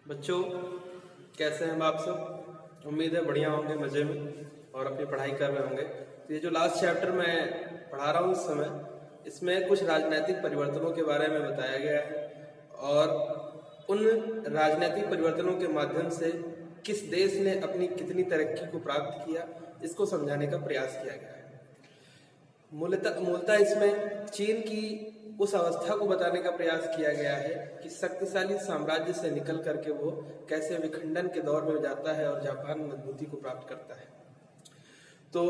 बच्चों, कैसे हैं आप सब? उम्मीद है बढ़िया होंगे, मज़े में और अपनी पढ़ाई कर रहे होंगे। तो ये जो लास्ट चैप्टर मैं पढ़ा रहा हूँ इस समय, इसमें कुछ राजनीतिक परिवर्तनों के बारे में बताया गया है और उन राजनीतिक परिवर्तनों के माध्यम से किस देश ने अपनी कितनी तरक्की को प्राप्त किया, इसको समझाने का प्रयास किया गया है। मूलतः इसमें चीन की उस अवस्था को बताने का प्रयास किया गया है कि शक्तिशाली साम्राज्य से निकल करके वो कैसे विखंडन के दौर में जाता है और जापान मजबूती को प्राप्त करता है। तो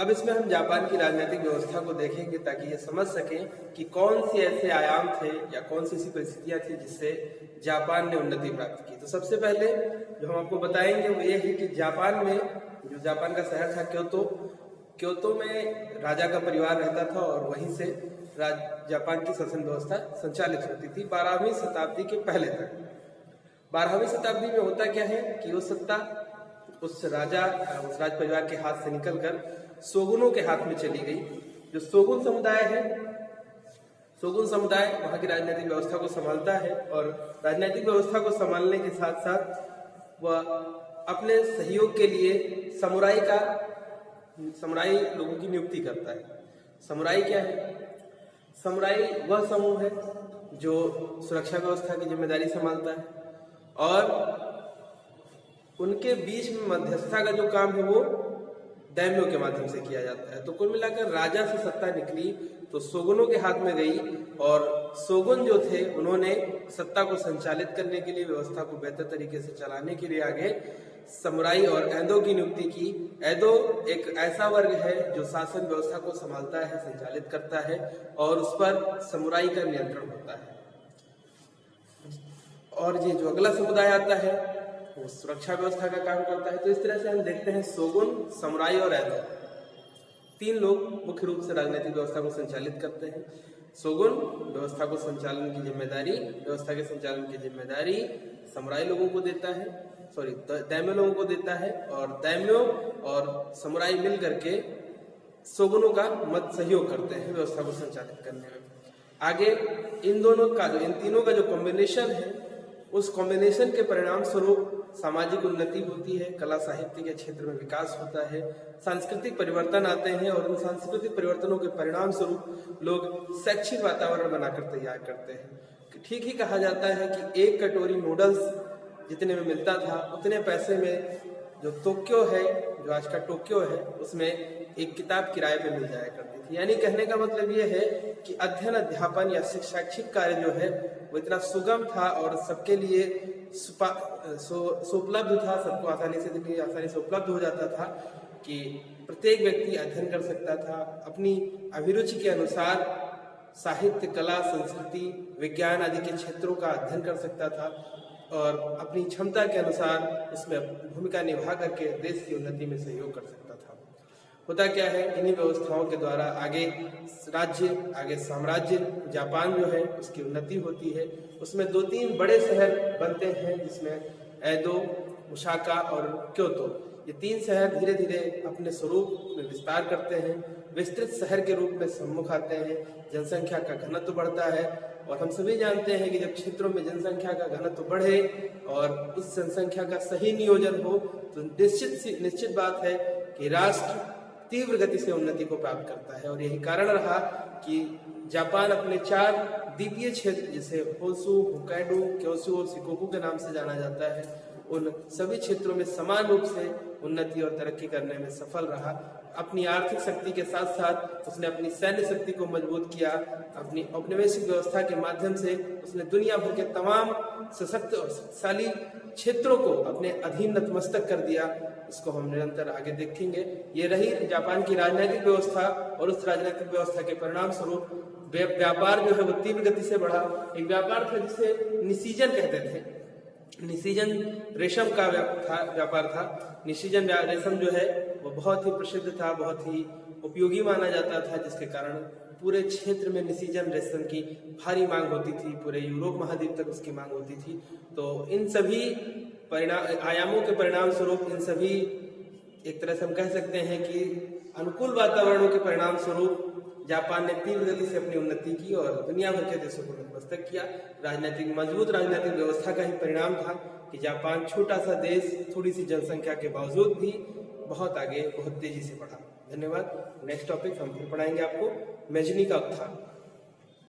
अब इसमें हम जापान की राजनीतिक व्यवस्था को देखेंगे ताकि ये समझ सकें कि कौन से ऐसे आयाम थे या कौन सी ऐसी परिस्थितियां थी जिससे जापान ने उन्नति प्राप्त की। तो सबसे पहले जो हम आपको बताएंगे वो ये है कि जापान में, जो जापान का शहर था क्योतो में राजा का परिवार रहता था और वहीं से जापान की शासन व्यवस्था संचालित होती थी 12वीं शताब्दी के पहले तक। 12वीं शताब्दी में होता क्या है कि वो सत्ता उस राज परिवार के हाथ से निकलकर शोगुनों के हाथ में चली गई। जो शोगुन समुदाय है, शोगुन समुदाय वहां की राजनीतिक व्यवस्था को संभालता है और राजनीतिक व्यवस्था को संभालने के साथ साथ वह अपने सहयोग के लिए समुराई लोगों की नियुक्ति करता है। समुराई क्या है? समुराई वह समूह है जो सुरक्षा व्यवस्था की जिम्मेदारी संभालता है और उनके बीच में मध्यस्थता का जो काम है वो दैम्यो के माध्यम से किया जाता है। तो कुल मिलाकर राजा से सत्ता निकली तो शोगुनों के हाथ में गई और शोगुन जो थे उन्होंने सत्ता को संचालित करने के लिए, व्यवस्था को बेहतर तरीके से चलाने के लिए आगे समुराई और एदो की नियुक्ति की। एदो एक ऐसा वर्ग है जो शासन व्यवस्था को संभालता है, संचालित करता है और उस पर समुराई का नियंत्रण होता है। और ये जो अगला समुदाय आता है वो सुरक्षा व्यवस्था का काम करता है। तो इस तरह से हम देखते हैं शोगुन, समुराई और एदो, तीन लोग मुख्य रूप से राजनीतिक व्यवस्था को संचालित करते हैं। शोगुन व्यवस्था के संचालन की जिम्मेदारी समुराई लोगों को देता है, दैम्यो लोगों को देता है और दैम्यो और समुराई मिल करके शोगुनों का मत सहयोग करते हैं व्यवस्था को संचालित करने में। आगे इन तीनों का जो कॉम्बिनेशन है, उस कॉम्बिनेशन के परिणाम स्वरूप सामाजिक उन्नति होती है, कला साहित्य के क्षेत्र में विकास होता है, सांस्कृतिक परिवर्तन आते हैं और उन सांस्कृतिक परिवर्तनों के परिणाम स्वरूप लोग शैक्षिक वातावरण बनाकर तैयार करते हैं। ठीक ही कहा जाता है कि एक कटोरी नूडल्स जितने में मिलता था उतने पैसे में जो टोक्यो है, जो आज का टोक्यो है, उसमें एक किताब किराए पे मिल जाया करती थी। यानी कहने का मतलब ये है कि अध्ययन, अध्यापन या शैक्षिक कार्य जो है वो इतना सुगम था और सबके लिए सुपलब्ध था, सबको आसानी से उपलब्ध हो जाता था कि प्रत्येक व्यक्ति अध्ययन कर सकता था, अपनी अभिरुचि के अनुसार साहित्य, कला, संस्कृति, विज्ञान आदि के क्षेत्रों का अध्ययन कर सकता था और अपनी क्षमता के अनुसार उसमें भूमिका निभा करके देश की उन्नति में सहयोग कर सकता था। होता क्या है, इन्हीं व्यवस्थाओं के द्वारा आगे राज्य, आगे साम्राज्य जापान जो है उसकी उन्नति होती है। उसमें 2-3 बड़े शहर बनते हैं जिसमें एदो, ओसाका और क्योतो, ये 3 शहर धीरे धीरे अपने स्वरूप में विस्तार करते हैं, विस्तृत शहर के रूप में सम्मुख आते हैं, जनसंख्या का घनत्व बढ़ता है और हम सभी जानते हैं कि जब क्षेत्रों में जनसंख्या का घनत्व बढ़े और उस जनसंख्या का सही नियोजन हो तो निश्चित बात है कि राष्ट्र तीव्र गति से उन्नति को प्राप्त करता है। और यही कारण रहा कि जापान अपने 4 द्वीपीय क्षेत्र जिसे होन्शु, होक्काइडो, क्योटो और शिकोकू के नाम से जाना जाता है, उन सभी क्षेत्रों में समान रूप से उन्नति और तरक्की करने में सफल रहा। अपनी आर्थिक शक्ति के साथ साथ उसने अपनी सैन्य शक्ति को मजबूत किया। अपनी औपनिवेशिक व्यवस्था के माध्यम से उसने दुनिया भर के तमाम सशक्त और शक्तिशाली क्षेत्रों को अपने अधीन नतमस्तक कर दिया। इसको हम निरंतर आगे देखेंगे। ये रही जापान की राजनीतिक व्यवस्था और उस राजनीतिक व्यवस्था के परिणाम स्वरूप व्यापार जो है वो तीव्र गति से बढ़ा। एक व्यापार था जिसे निशीजन कहते थे। निशीजन रेशम का व्यापार था। निशीजन रेशम जो है वो बहुत ही प्रसिद्ध था, बहुत ही उपयोगी माना जाता था, जिसके कारण पूरे क्षेत्र में निशीजन रेशम की भारी मांग होती थी, पूरे यूरोप महाद्वीप तक उसकी मांग होती थी। तो इन सभी आयामों के परिणाम स्वरूप, इन सभी एक तरह से हम कह सकते हैं कि अनुकूल वातावरणों के परिणाम स्वरूप जापान ने तीव्र गति से अपनी उन्नति की और दुनिया भर के देशों को नतमस्तक किया। मजबूत राजनीतिक व्यवस्था का ही परिणाम था कि जापान छोटा सा देश, थोड़ी सी जनसंख्या के बावजूद भी बहुत आगे, बहुत तेजी से बढ़ा। धन्यवाद। नेक्स्ट टॉपिक हम फिर पढ़ाएंगे आपको मेजनी का उत्थान।